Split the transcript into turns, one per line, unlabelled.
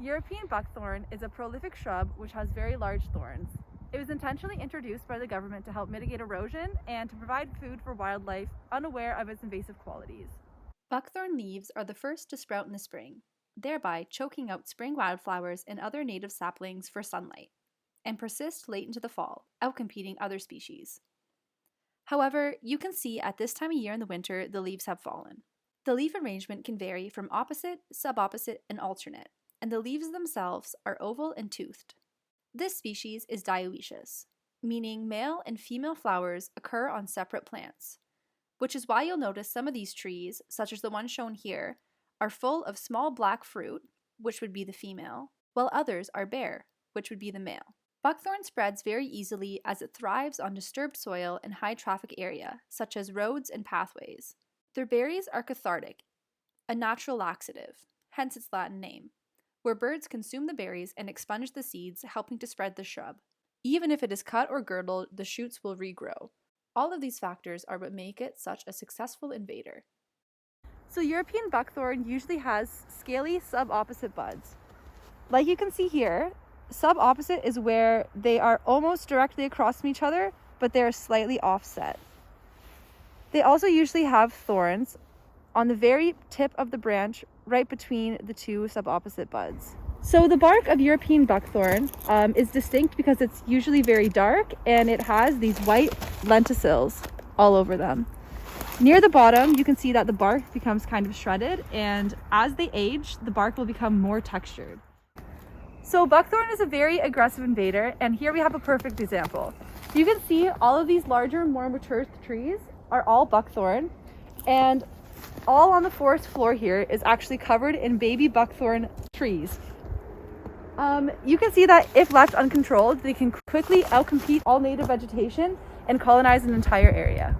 European buckthorn is a prolific shrub which has very large thorns. It was intentionally introduced by the government to help mitigate erosion and to provide food for wildlife unaware of its invasive qualities.
Buckthorn leaves are the first to sprout in the spring, thereby choking out spring wildflowers and other native saplings for sunlight, and persist late into the fall, outcompeting other species. However, you can see at this time of year in the winter the leaves have fallen. The leaf arrangement can vary from opposite, subopposite, and alternate, and the leaves themselves are oval and toothed. This species is dioecious, meaning male and female flowers occur on separate plants, which is why you'll notice some of these trees, such as the one shown here, are full of small black fruit, which would be the female, while others are bare, which would be the male. Buckthorn spreads very easily as it thrives on disturbed soil and high traffic area, such as roads and pathways. Their berries are cathartic, a natural laxative, hence its Latin name, where birds consume the berries and expunge the seeds, helping to spread the shrub. Even if it is cut or girdled, the shoots will regrow. All of these factors are what make it such a successful invader.
So European buckthorn usually has scaly subopposite buds. Like you can see here, subopposite is where they are almost directly across from each other, but they are slightly offset. They also usually have thorns on the very tip of the branch, right between the two subopposite buds. So the bark of European buckthorn is distinct because it's usually very dark and it has these white lenticels all over them. Near the bottom, you can see that the bark becomes kind of shredded, and as they age, the bark will become more textured. So buckthorn is a very aggressive invader, and here we have a perfect example. You can see all of these larger, more mature trees are all buckthorn, and all on the forest floor here is actually covered in baby buckthorn trees. You can see that if left uncontrolled, they can quickly outcompete all native vegetation and colonize an entire area.